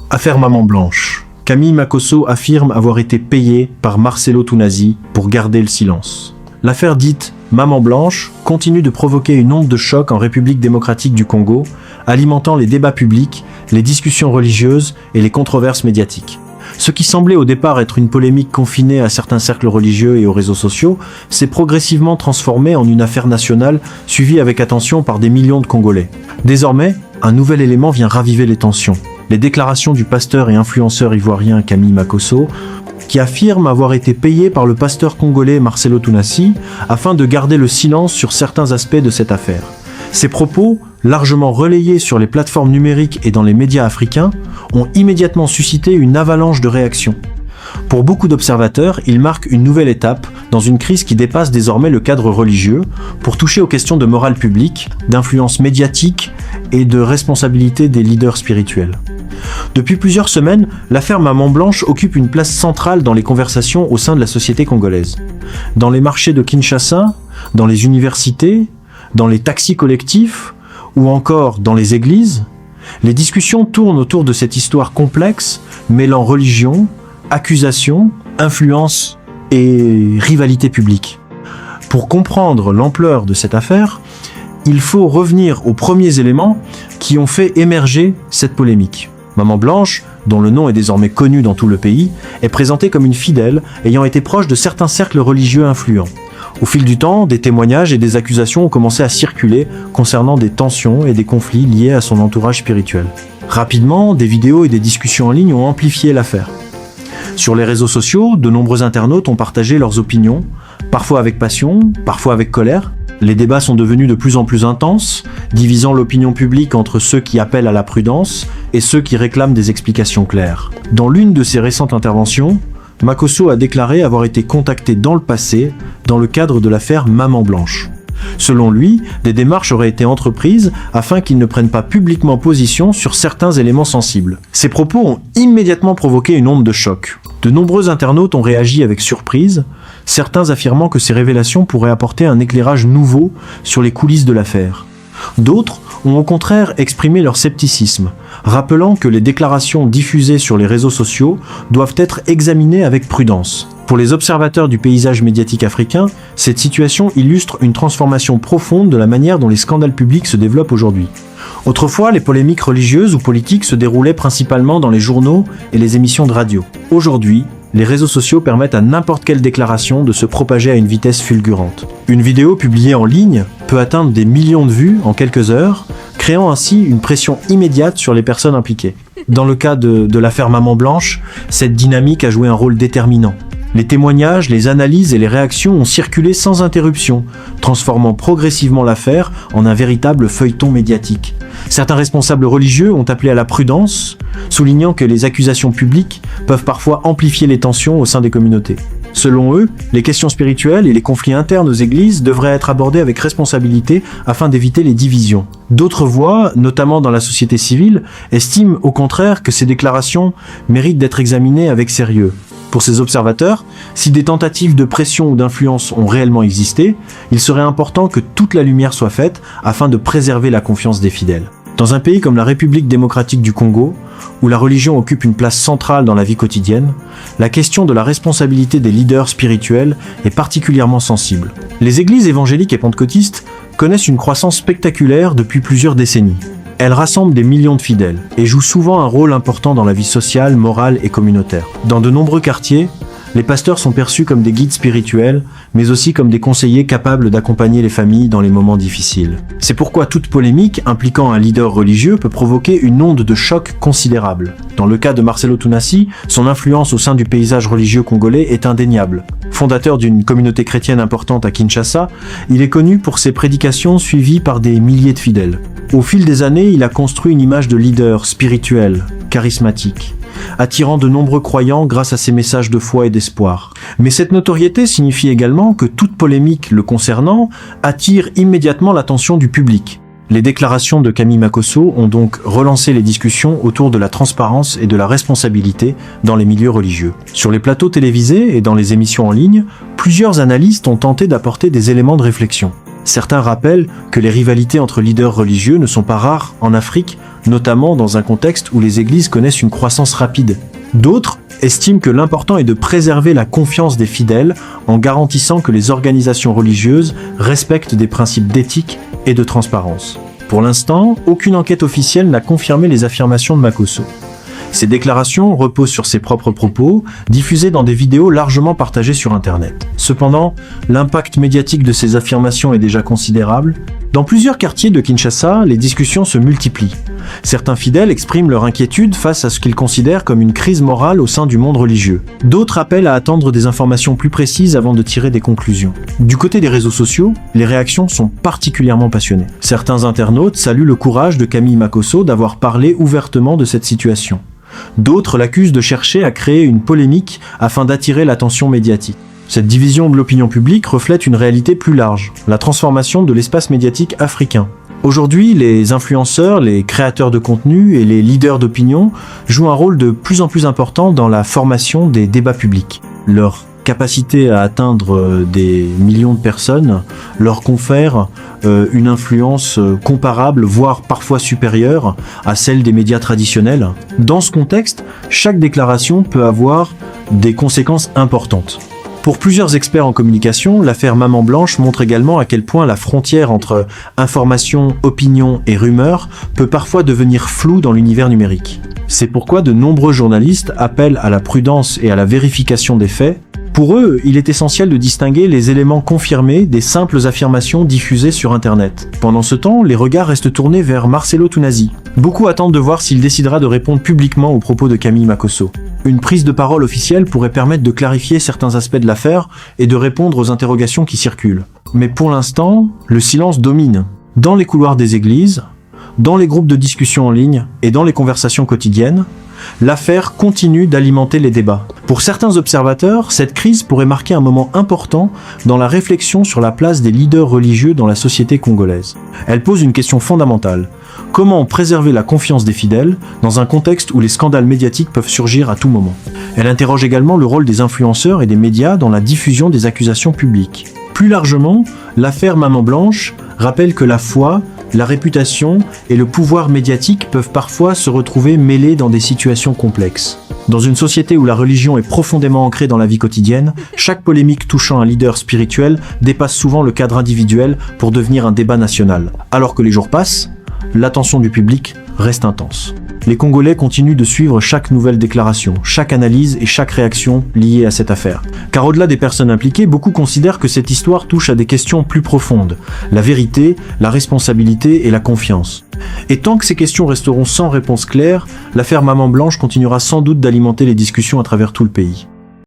Affaire Maman Blanche. Camille Makosso affirme avoir été payé par Marcelo Tounasi pour garder le silence. L'affaire dite Maman Blanche continue de provoquer une onde de choc en République démocratique du Congo, alimentant les débats publics, les discussions religieuses et les controverses médiatiques. Ce qui semblait au départ être une polémique confinée à certains cercles religieux et aux réseaux sociaux s'est progressivement transformé en une affaire nationale suivie avec attention par des millions de Congolais. Désormais, un nouvel élément vient raviver les tensions. Les déclarations du pasteur et influenceur ivoirien Camille Makosso, qui affirme avoir été payé par le pasteur congolais Marcelo Tounasi afin de garder le silence sur certains aspects de cette affaire. Ces propos, largement relayés sur les plateformes numériques et dans les médias africains, ont immédiatement suscité une avalanche de réactions. Pour beaucoup d'observateurs, il marque une nouvelle étape dans une crise qui dépasse désormais le cadre religieux pour toucher aux questions de morale publique, d'influence médiatique et de responsabilité des leaders spirituels. Depuis plusieurs semaines, l'affaire Maman Blanche occupe une place centrale dans les conversations au sein de la société congolaise. Dans les marchés de Kinshasa, dans les universités, dans les taxis collectifs ou encore dans les églises, les discussions tournent autour de cette histoire complexe mêlant religion, accusation, influence et rivalité publique. Pour comprendre l'ampleur de cette affaire, il faut revenir aux premiers éléments qui ont fait émerger cette polémique. Maman Blanche, dont le nom est désormais connu dans tout le pays, est présentée comme une fidèle ayant été proche de certains cercles religieux influents. Au fil du temps, des témoignages et des accusations ont commencé à circuler concernant des tensions et des conflits liés à son entourage spirituel. Rapidement, des vidéos et des discussions en ligne ont amplifié l'affaire. Sur les réseaux sociaux, de nombreux internautes ont partagé leurs opinions, parfois avec passion, parfois avec colère. Les débats sont devenus de plus en plus intenses, divisant l'opinion publique entre ceux qui appellent à la prudence et ceux qui réclament des explications claires. Dans l'une de ses récentes interventions, Makosso a déclaré avoir été contacté dans le passé dans le cadre de l'affaire Maman Blanche. Selon lui, des démarches auraient été entreprises afin qu'il ne prenne pas publiquement position sur certains éléments sensibles. Ces propos ont immédiatement provoqué une onde de choc. De nombreux internautes ont réagi avec surprise, certains affirmant que ces révélations pourraient apporter un éclairage nouveau sur les coulisses de l'affaire. D'autres ont au contraire exprimé leur scepticisme, rappelant que les déclarations diffusées sur les réseaux sociaux doivent être examinées avec prudence. Pour les observateurs du paysage médiatique africain, cette situation illustre une transformation profonde de la manière dont les scandales publics se développent aujourd'hui. Autrefois, les polémiques religieuses ou politiques se déroulaient principalement dans les journaux et les émissions de radio. Aujourd'hui, les réseaux sociaux permettent à n'importe quelle déclaration de se propager à une vitesse fulgurante. Une vidéo publiée en ligne peut atteindre des millions de vues en quelques heures, créant ainsi une pression immédiate sur les personnes impliquées. Dans le cas de l'affaire Maman Blanche, cette dynamique a joué un rôle déterminant. Les témoignages, les analyses et les réactions ont circulé sans interruption, transformant progressivement l'affaire en un véritable feuilleton médiatique. Certains responsables religieux ont appelé à la prudence, soulignant que les accusations publiques peuvent parfois amplifier les tensions au sein des communautés. Selon eux, les questions spirituelles et les conflits internes aux églises devraient être abordés avec responsabilité afin d'éviter les divisions. D'autres voix, notamment dans la société civile, estiment au contraire que ces déclarations méritent d'être examinées avec sérieux. Pour ces observateurs, si des tentatives de pression ou d'influence ont réellement existé, il serait important que toute la lumière soit faite afin de préserver la confiance des fidèles. Dans un pays comme la République démocratique du Congo, où la religion occupe une place centrale dans la vie quotidienne, la question de la responsabilité des leaders spirituels est particulièrement sensible. Les églises évangéliques et pentecôtistes connaissent une croissance spectaculaire depuis plusieurs décennies. Elles rassemblent des millions de fidèles et jouent souvent un rôle important dans la vie sociale, morale et communautaire. Dans de nombreux quartiers, les pasteurs sont perçus comme des guides spirituels, mais aussi comme des conseillers capables d'accompagner les familles dans les moments difficiles. C'est pourquoi toute polémique impliquant un leader religieux peut provoquer une onde de choc considérable. Dans le cas de Marcelo Tounasi, son influence au sein du paysage religieux congolais est indéniable. Fondateur d'une communauté chrétienne importante à Kinshasa, il est connu pour ses prédications suivies par des milliers de fidèles. Au fil des années, il a construit une image de leader spirituel, charismatique, attirant de nombreux croyants grâce à ses messages de foi et d'espoir. Mais cette notoriété signifie également que toute polémique le concernant attire immédiatement l'attention du public. Les déclarations de Camille Makosso ont donc relancé les discussions autour de la transparence et de la responsabilité dans les milieux religieux. Sur les plateaux télévisés et dans les émissions en ligne, plusieurs analystes ont tenté d'apporter des éléments de réflexion. Certains rappellent que les rivalités entre leaders religieux ne sont pas rares en Afrique notamment dans un contexte où les églises connaissent une croissance rapide. D'autres estiment que l'important est de préserver la confiance des fidèles en garantissant que les organisations religieuses respectent des principes d'éthique et de transparence. Pour l'instant, aucune enquête officielle n'a confirmé les affirmations de Makosso. Ces déclarations reposent sur ses propres propos, diffusés dans des vidéos largement partagées sur Internet. Cependant, l'impact médiatique de ces affirmations est déjà considérable. Dans plusieurs quartiers de Kinshasa, les discussions se multiplient. Certains fidèles expriment leur inquiétude face à ce qu'ils considèrent comme une crise morale au sein du monde religieux. D'autres appellent à attendre des informations plus précises avant de tirer des conclusions. Du côté des réseaux sociaux, les réactions sont particulièrement passionnées. Certains internautes saluent le courage de Camille Makosso d'avoir parlé ouvertement de cette situation. D'autres l'accusent de chercher à créer une polémique afin d'attirer l'attention médiatique. Cette division de l'opinion publique reflète une réalité plus large, la transformation de l'espace médiatique africain. Aujourd'hui, les influenceurs, les créateurs de contenu et les leaders d'opinion jouent un rôle de plus en plus important dans la formation des débats publics. Leur capacité à atteindre des millions de personnes leur confère une influence comparable, voire parfois supérieure à celle des médias traditionnels. Dans ce contexte, chaque déclaration peut avoir des conséquences importantes. Pour plusieurs experts en communication, l'affaire Maman Blanche montre également à quel point la frontière entre information, opinion et rumeur peut parfois devenir floue dans l'univers numérique. C'est pourquoi de nombreux journalistes appellent à la prudence et à la vérification des faits. Pour eux, il est essentiel de distinguer les éléments confirmés des simples affirmations diffusées sur Internet. Pendant ce temps, les regards restent tournés vers Marcelo Tunasi. Beaucoup attendent de voir s'il décidera de répondre publiquement aux propos de Camille Makosso. Une prise de parole officielle pourrait permettre de clarifier certains aspects de l'affaire et de répondre aux interrogations qui circulent. Mais pour l'instant, le silence domine. Dans les couloirs des églises, dans les groupes de discussion en ligne et dans les conversations quotidiennes, l'affaire continue d'alimenter les débats. Pour certains observateurs, cette crise pourrait marquer un moment important dans la réflexion sur la place des leaders religieux dans la société congolaise. Elle pose une question fondamentale. Comment préserver la confiance des fidèles dans un contexte où les scandales médiatiques peuvent surgir à tout moment? Elle interroge également le rôle des influenceurs et des médias dans la diffusion des accusations publiques. Plus largement, l'affaire Maman Blanche rappelle que la foi, la réputation et le pouvoir médiatique peuvent parfois se retrouver mêlés dans des situations complexes. Dans une société où la religion est profondément ancrée dans la vie quotidienne, chaque polémique touchant un leader spirituel dépasse souvent le cadre individuel pour devenir un débat national. Alors que les jours passent, l'attention du public reste intense. Les Congolais continuent de suivre chaque nouvelle déclaration, chaque analyse et chaque réaction liée à cette affaire. Car au-delà des personnes impliquées, beaucoup considèrent que cette histoire touche à des questions plus profondes, la vérité, la responsabilité et la confiance. Et tant que ces questions resteront sans réponse claire, l'affaire Maman Blanche continuera sans doute d'alimenter les discussions à travers tout le pays.